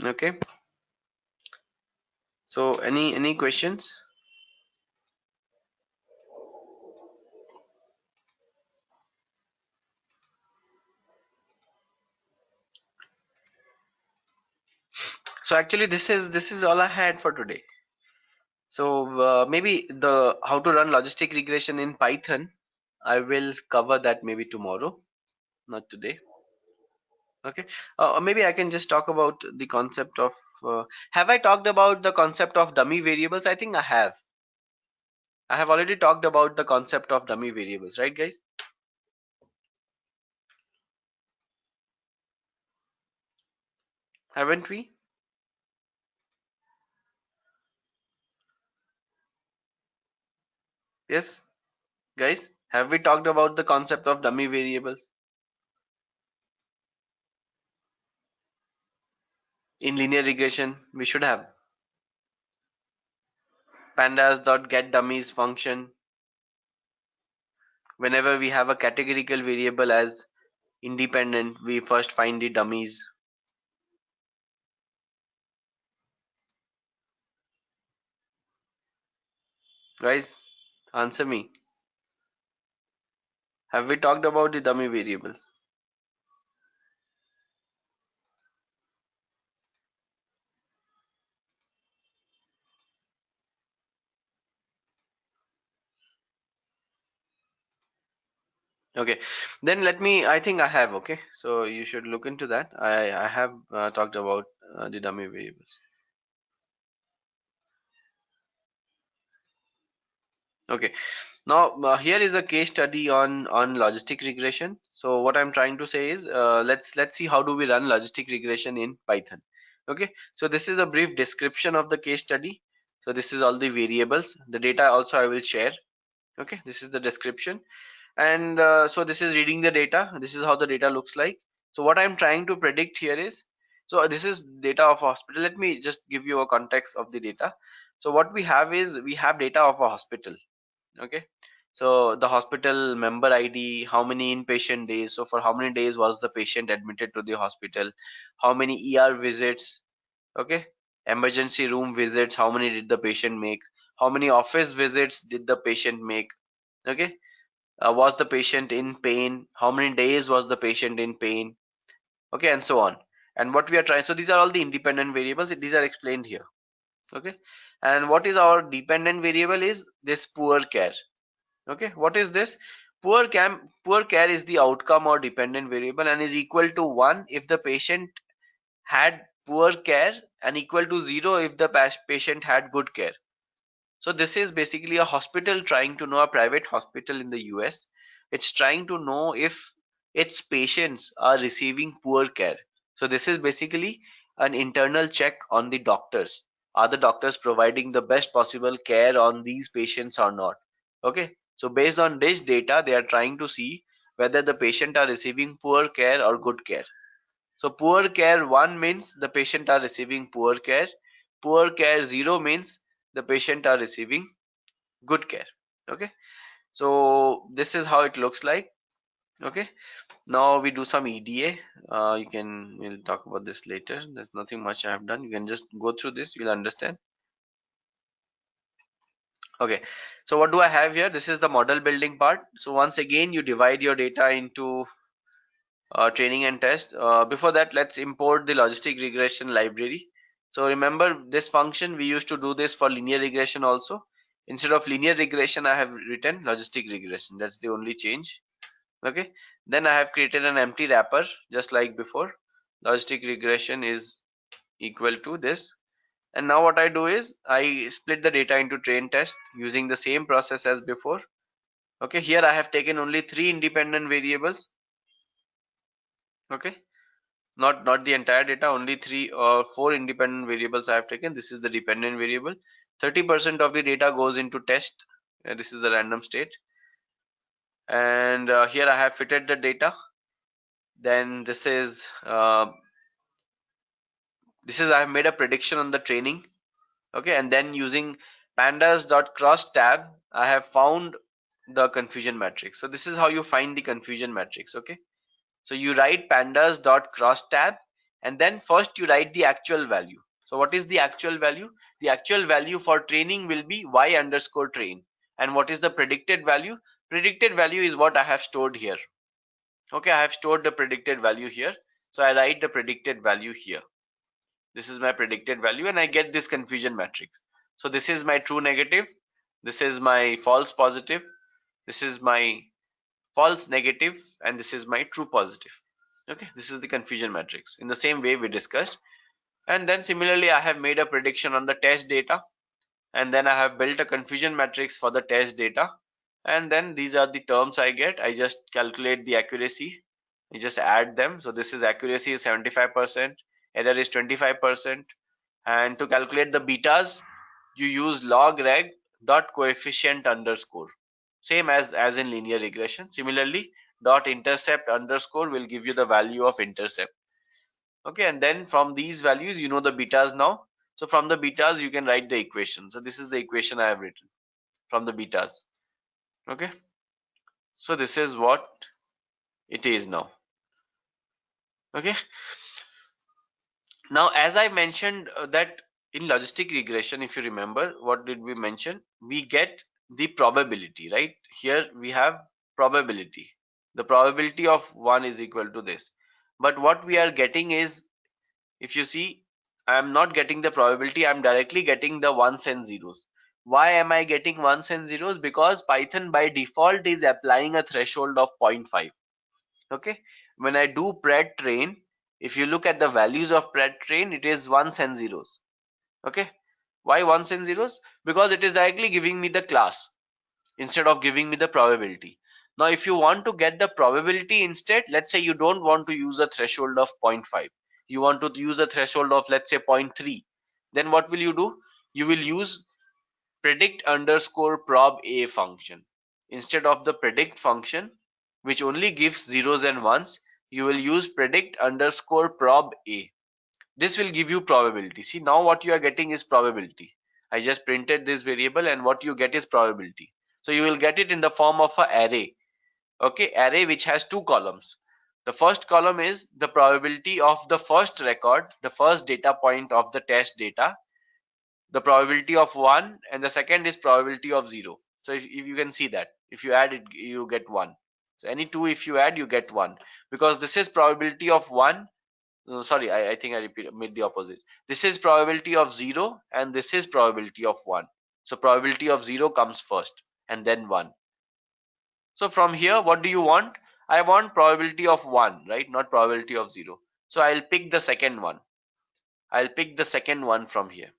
Okay, so any questions? So actually this is all I had for today. So maybe the how to run logistic regression in Python, I will cover that maybe tomorrow, not today. Okay. Maybe I can just talk about the concept of. Have I talked about the concept of dummy variables? I think I have. I have already talked about the concept of dummy variables, right, guys? Haven't we? Yes, guys. Have we talked about the concept of dummy variables in linear regression? We should have. Pandas dot get dummies function. Whenever we have a categorical variable as independent, we first find the dummies. Guys, answer me. Have we talked about the dummy variables? Okay, then let me. I think I have. Okay, so you should look into that. I have talked about the dummy variables. Okay, now here is a case study on logistic regression. So what I'm trying to say is let's see how do we run logistic regression in Python. Okay, so this is a brief description of the case study. So this is all the variables. The data also I will share. Okay, this is the description, and so this is reading the data. This is how the data looks like. So what I'm trying to predict here is, so this is data of a hospital. Let me just give you a context of the data. So what we have is we have data of a hospital. Okay, so the hospital member ID, how many inpatient days, so for how many days was the patient admitted to the hospital, how many ER visits, okay, emergency room visits, how many did the patient make, how many office visits did the patient make, okay, was the patient in pain, how many days was the patient in pain, okay, and so on. And what we are trying, so these are all the independent variables, these are explained here. Okay, and what is our dependent variable is this poor care. Okay, what is this? Poor care is the outcome or dependent variable and is equal to 1 if the patient had poor care and equal to 0 if the patient had good care. So this is basically a hospital trying to know, a private hospital in the US. It's trying to know if its patients are receiving poor care. So this is basically an internal check on the doctors. Are the doctors providing the best possible care on these patients or not? Okay, so based on this data, they are trying to see whether the patient are receiving poor care or good care. So poor care 1 means the patient are receiving poor care. Poor care 0 means the patient are receiving good care. Okay, so this is how it looks like. Okay, now we do some EDA. We'll talk about this later. There's nothing much I have done. You can just go through this, you'll understand. Okay, so what do I have here? This is the model building part. So once again, you divide your data into training and test. Before that, let's import the logistic regression library. So remember this function, we used to do this for linear regression also. Instead of linear regression, I have written logistic regression. That's the only change. Okay, then I have created an empty wrapper just like before. Logistic regression is equal to this, and now what I do is I split the data into train test using the same process as before. Okay, here I have taken only 3 independent variables. Okay, not the entire data, only 3 or 4 independent variables I have taken. This is the dependent variable. 30% of the data goes into test. This is the random state, and here I have fitted the data. Then this is I have made a prediction on the training. Okay, and then using pandas.cross tab, I have found the confusion matrix. So this is how you find the confusion matrix. Okay, so you write pandas.cross tab, and then first you write the actual value. So what is the actual value? The actual value for training will be y underscore train. And what is the predicted value? Predicted value is what I have stored here. Okay, I have stored the predicted value here, so I write the predicted value here. This is my predicted value, and I get this confusion matrix. So this is my true negative, this is my false positive, this is my false negative, and this is my true positive. Okay, this is the confusion matrix in the same way we discussed. And then similarly, I have made a prediction on the test data, and then I have built a confusion matrix for the test data, and then these are the terms I get. I just calculate the accuracy, I just add them. So this is accuracy is 75%, error is 25%, and to calculate the betas, you use log reg dot coefficient underscore, same as in linear regression. Similarly, dot intercept underscore will give you the value of intercept. Okay, and then from these values, you know the betas now. So from the betas, you can write the equation. So this is the equation I have written from the betas. Okay, so this is what it is now. Okay, now as I mentioned that in logistic regression, if you remember, what did we mention? We get the probability, right? Here we have probability. The probability of 1 is equal to this. But what we are getting is, if you see, I am not getting the probability, I am directly getting the ones and zeros. Why am I getting ones and zeros? Because Python by default is applying a threshold of 0.5. Okay, when I do pred train, if you look at the values of pred train, it is ones and zeros. Okay, why ones and zeros? Because it is directly giving me the class instead of giving me the probability. Now if you want to get the probability instead, let's say you don't want to use a threshold of 0.5, you want to use a threshold of, let's say, 0.3, then what will you do? You will use predict underscore prob a function. Instead of the predict function, which only gives zeros and ones, you will use predict underscore prob a. This will give you probability. See, now what you are getting is probability. I just printed this variable, and what you get is probability. So you will get it in the form of an array. Okay, array which has 2 columns. The first column is the probability of the first record, the first data point of the test data, the probability of 1, and the second is probability of 0. So if you can see that if you add it, you get 1. So any 2 if you add, you get 1, because this is probability of 1. No, sorry, I think I made the opposite. This is probability of 0, and this is probability of 1. So probability of 0 comes first, and then 1. So from here, what do you want? I want probability of 1, right? Not probability of 0. So I'll pick the second one. I'll pick the second one from here.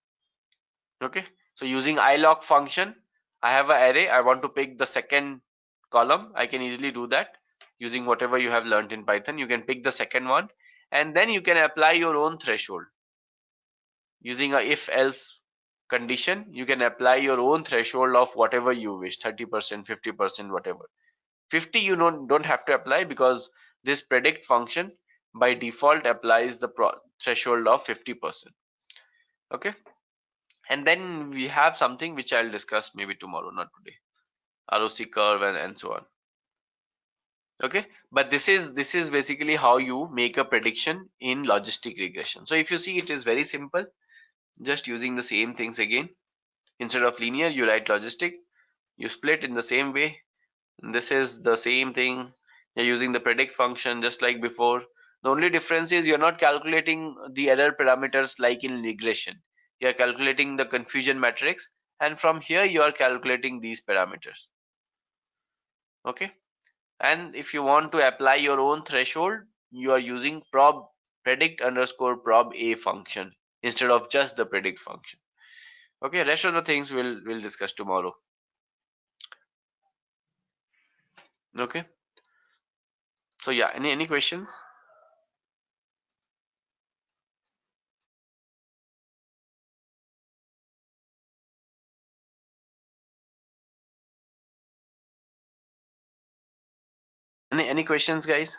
Okay. So using ilog function, I have an array. I want to pick the second column. I can easily do that using whatever you have learned in Python. You can pick the second one, and then you can apply your own threshold. using a if else condition, you can apply your own threshold of whatever you wish, 30%, 50%, whatever. 50 you don't have to apply, because this predict function by default applies the threshold of 50%. Okay, and then we have something which I'll discuss maybe tomorrow, not today. ROC curve and so on. Okay, but this is basically how you make a prediction in logistic regression. So if you see, it is very simple, just using the same things again. Instead of linear, you write logistic, you split in the same way. This is the same thing. You're using the predict function just like before. The only difference is you're not calculating the error parameters like in regression. You're calculating the confusion matrix, and from here you are calculating these parameters. Okay, and if you want to apply your own threshold, you are using prob predict underscore prob a function instead of just the predict function. Okay, rest of the things we'll discuss tomorrow. Okay, so yeah, any questions? Any questions, guys?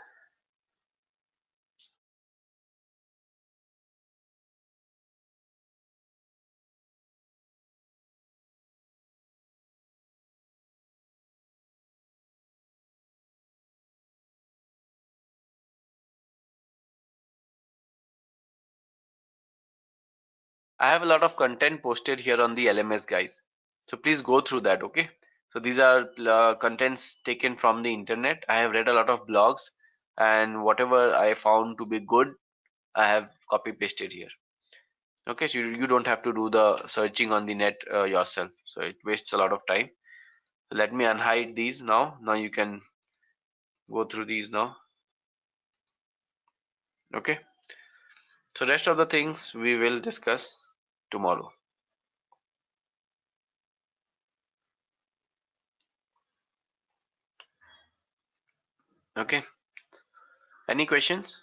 I have a lot of content posted here on the LMS, guys, so please go through that. Okay, so these are contents taken from the internet. I have read a lot of blogs, and whatever I found to be good, I have copy pasted here. Okay, so you don't have to do the searching on the net yourself, so it wastes a lot of time. So let me unhide these now. Now you can go through these now. Okay, so rest of the things we will discuss tomorrow. Okay, any questions?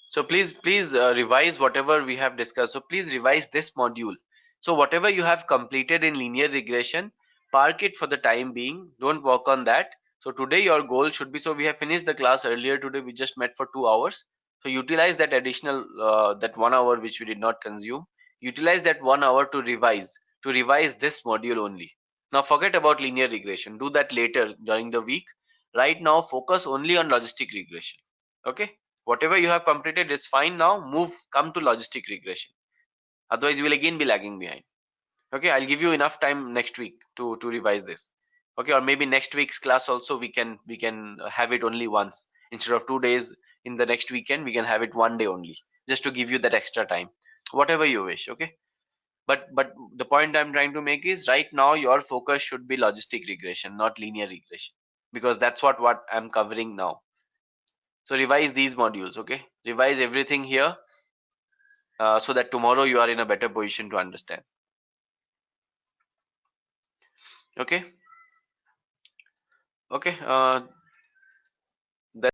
So please revise whatever we have discussed. So please revise this module. So whatever you have completed in linear regression, park it for the time being. Don't work on that. So today your goal should be, so we have finished the class earlier today. We just met for 2 hours. So utilize that additional that 1 hour which we did not consume. Utilize that 1 hour to revise this module only. Now forget about linear regression. Do that later during the week. Right now focus only on logistic regression. Okay, whatever you have completed is fine. Now come to logistic regression, otherwise you will again be lagging behind. Okay, I'll give you enough time next week to revise this. Okay, or maybe next week's class also we can have it only once instead of 2 days. In the next weekend we can have it one day only, just to give you that extra time, whatever you wish. Okay, but the point I'm trying to make is, right now your focus should be logistic regression, not linear regression, because that's what I'm covering now. So revise these modules. Okay, revise everything here, so that tomorrow you are in a better position to understand. Okay, okay,